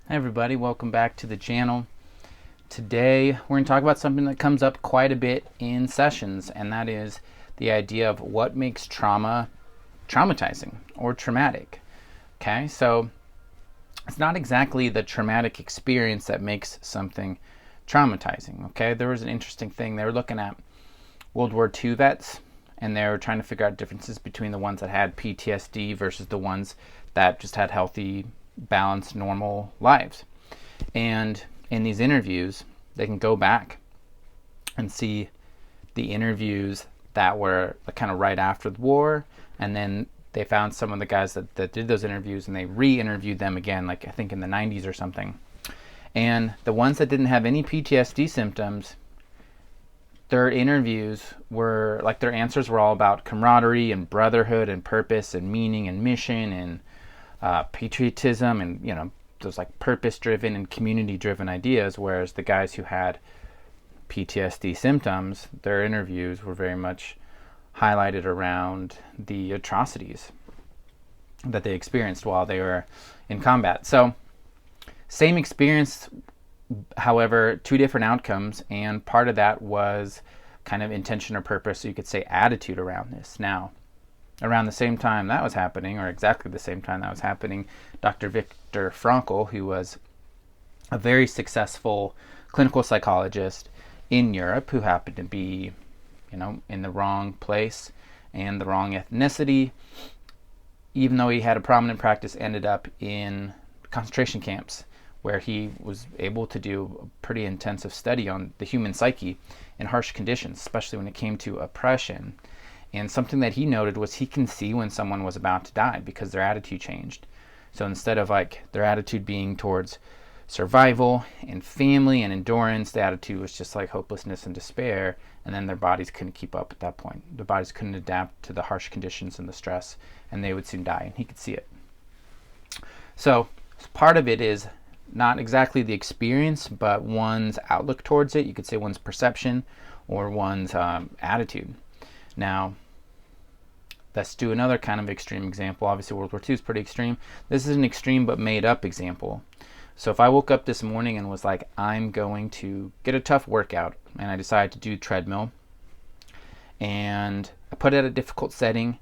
Hi everybody, welcome back to the channel. Today we're going to talk about something that comes up quite a bit in sessions, and that is the idea of what makes trauma traumatizing or traumatic. Okay, so it's not exactly the traumatic experience that makes something traumatizing. Okay, there was an interesting thing. They were looking at World War II vets, and they were trying to figure out differences between the ones that had PTSD versus the ones that just had healthy, balanced, normal lives. And in these interviews, they can go back and see the interviews that were kind of right after the war, and then they found some of the guys that did those interviews, and they re-interviewed them again, like I think in the 90s or something. And the ones that didn't have any PTSD symptoms, their interviews were like, their answers were all about camaraderie and brotherhood and purpose and meaning and mission and patriotism and, those like purpose-driven and community-driven ideas, whereas the guys who had PTSD symptoms, their interviews were very much highlighted around the atrocities that they experienced while they were in combat. So, same experience, however, two different outcomes, and part of that was kind of intention or purpose, so you could say attitude around this. Now, around the same time that was happening, or exactly the same time that was happening, Dr. Victor Frankel, who was a very successful clinical psychologist in Europe, who happened to be, in the wrong place and the wrong ethnicity, even though he had a prominent practice, ended up in concentration camps, where he was able to do a pretty intensive study on the human psyche in harsh conditions, especially when it came to oppression. And something that he noted was he can see when someone was about to die because their attitude changed. So instead of like their attitude being towards survival and family and endurance, the attitude was just like hopelessness and despair, and then their bodies couldn't keep up at that point. Their bodies couldn't adapt to the harsh conditions and the stress, and they would soon die, and he could see it. So part of it is not exactly the experience, but one's outlook towards it. You could say one's perception or one's attitude. Now, let's do another kind of extreme example. Obviously, World War II is pretty extreme. This is an extreme but made up example. So if I woke up this morning and was like, I'm going to get a tough workout, and I decided to do treadmill, and I put it at a difficult setting,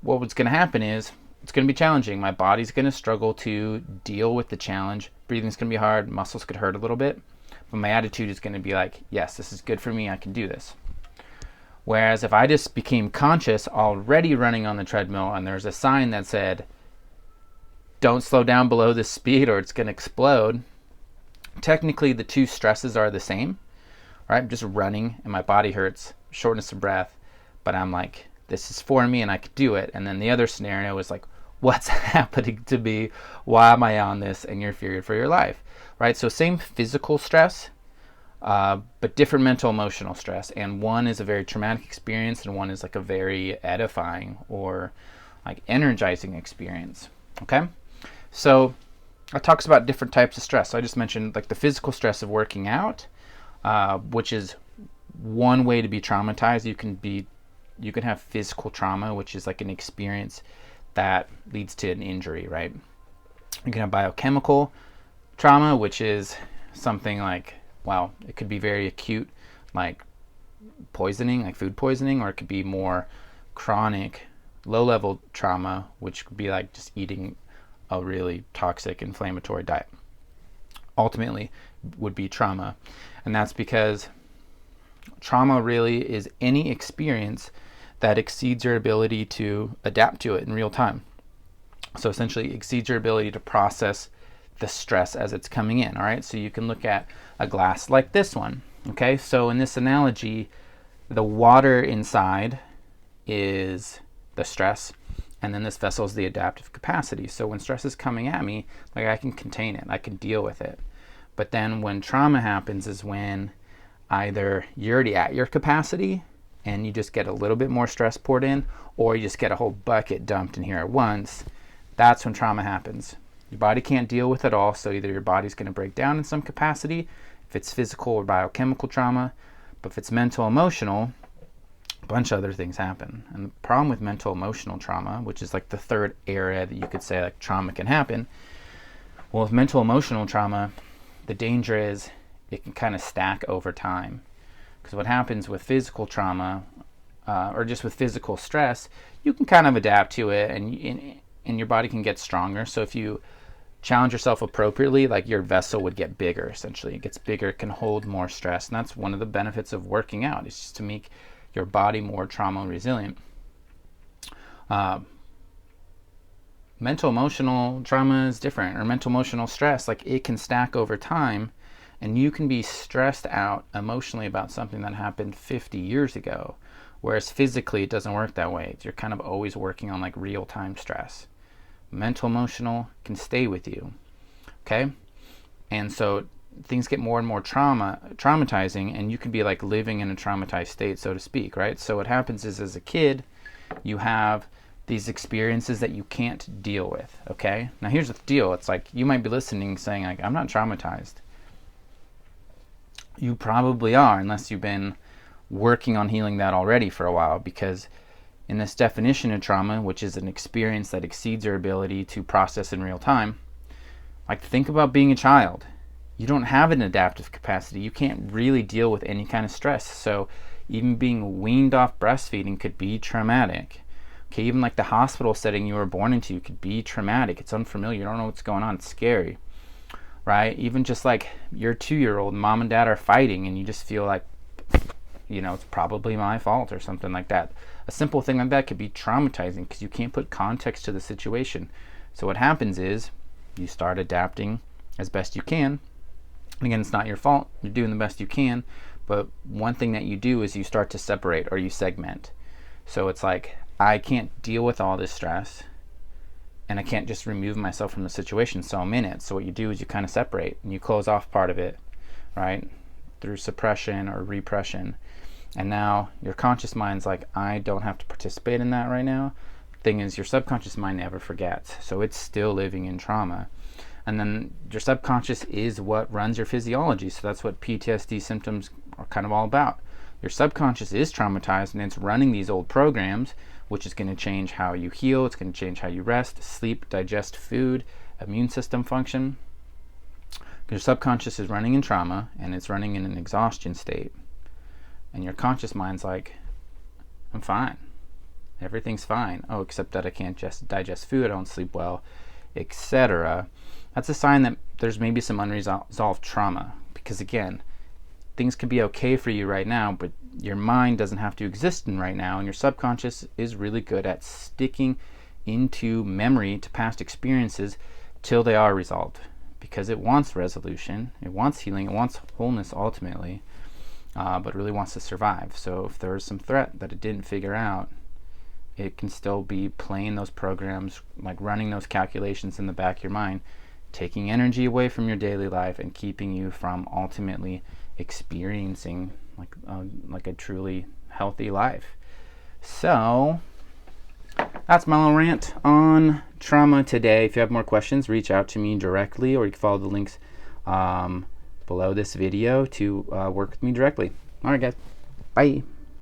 what was going to happen is it's going to be challenging. My body's going to struggle to deal with the challenge. Breathing's going to be hard. Muscles could hurt a little bit. But my attitude is going to be like, yes, this is good for me. I can do this. Whereas if I just became conscious already running on the treadmill, and there's a sign that said, don't slow down below this speed or it's going to explode, technically the two stresses are the same, right? I'm just running and my body hurts, shortness of breath, but I'm like, this is for me and I can do it. And then the other scenario is like, what's happening to me? Why am I on this? And you're feared for your life, right? So same physical stress, but different mental emotional stress, and one is a very traumatic experience and one is like a very edifying or like energizing experience. Okay, so it talks about different types of stress. So I just mentioned like the physical stress of working out, which is one way to be traumatized. You can have physical trauma, which is like an experience that leads to an injury, right? You can have biochemical trauma, which is something like, well, it could be very acute, like poisoning, like food poisoning, or it could be more chronic, low-level trauma, which could be like just eating a really toxic, inflammatory diet. Ultimately, would be trauma. And that's because trauma really is any experience that exceeds your ability to adapt to it in real time. So essentially, exceeds your ability to process the stress as it's coming in. All right, so you can look at a glass like this one. Okay, so in this analogy, the water inside is the stress, and then this vessel is the adaptive capacity. So when stress is coming at me, like, I can contain it, I can deal with it. But then when trauma happens is when either you're already at your capacity and you just get a little bit more stress poured in, or you just get a whole bucket dumped in here at once. That's when trauma happens. Your body can't deal with it all, so either your body's going to break down in some capacity, if it's physical or biochemical trauma, but if it's mental, emotional, a bunch of other things happen. And the problem with mental, emotional trauma, which is like the third area that you could say like trauma can happen, Well, with mental emotional trauma, the danger is it can kind of stack over time. Because what happens with physical trauma, or just with physical stress, you can kind of adapt to it, and your body can get stronger. So if you challenge yourself appropriately, like your vessel would get bigger. Essentially, it gets bigger, it can hold more stress, and that's one of the benefits of working out. It's just to make your body more trauma resilient. Mental emotional trauma is different, or mental emotional stress, like it can stack over time, and you can be stressed out emotionally about something that happened 50 years ago, whereas physically it doesn't work that way. You're kind of always working on like real-time stress. Mental emotional can stay with you, okay? And so things get more and more traumatizing, and you can be like living in a traumatized state, so to speak, right? So what happens is, as a kid, you have these experiences that you can't deal with, okay? Now here's the deal. It's like you might be listening saying like, I'm not traumatized. You probably are, unless you've been working on healing that already for a while, because in this definition of trauma, which is an experience that exceeds your ability to process in real time, like think about being a child. You don't have an adaptive capacity. You can't really deal with any kind of stress. So even being weaned off breastfeeding could be traumatic. Okay, even like the hospital setting you were born into could be traumatic. It's unfamiliar. You don't know what's going on. It's scary, right? Even just like your 2-year-old, mom and dad are fighting, and you just feel like, it's probably my fault or something like that. A simple thing like that could be traumatizing because you can't put context to the situation. So what happens is you start adapting as best you can. Again, it's not your fault. You're doing the best you can. But one thing that you do is you start to separate, or you segment. So it's like, I can't deal with all this stress, and I can't just remove myself from the situation, so I'm in it. So what you do is you kind of separate, and you close off part of it, right? Through suppression or repression. And now your conscious mind's like, I don't have to participate in that right now. Thing is, your subconscious mind never forgets. So it's still living in trauma. And then your subconscious is what runs your physiology. So that's what PTSD symptoms are kind of all about. Your subconscious is traumatized, and it's running these old programs, which is going to change how you heal. It's going to change how you rest, sleep, digest food, immune system function. Your subconscious is running in trauma, and it's running in an exhaustion state. And your conscious mind's like, I'm fine. Everything's fine. Oh, except that I can't just digest food, I don't sleep well, etc. That's a sign that there's maybe some unresolved trauma. Because again, things could be okay for you right now, but your mind doesn't have to exist in right now, and your subconscious is really good at sticking into memory to past experiences till they are resolved, because it wants resolution, it wants healing, it wants wholeness ultimately, but really wants to survive. So if there's some threat that it didn't figure out, it can still be playing those programs, like running those calculations in the back of your mind, taking energy away from your daily life and keeping you from ultimately experiencing like a truly healthy life. So that's my little rant on trauma today. If you have more questions, reach out to me directly, or you can follow the links below this video to work with me directly. All right, guys. Bye.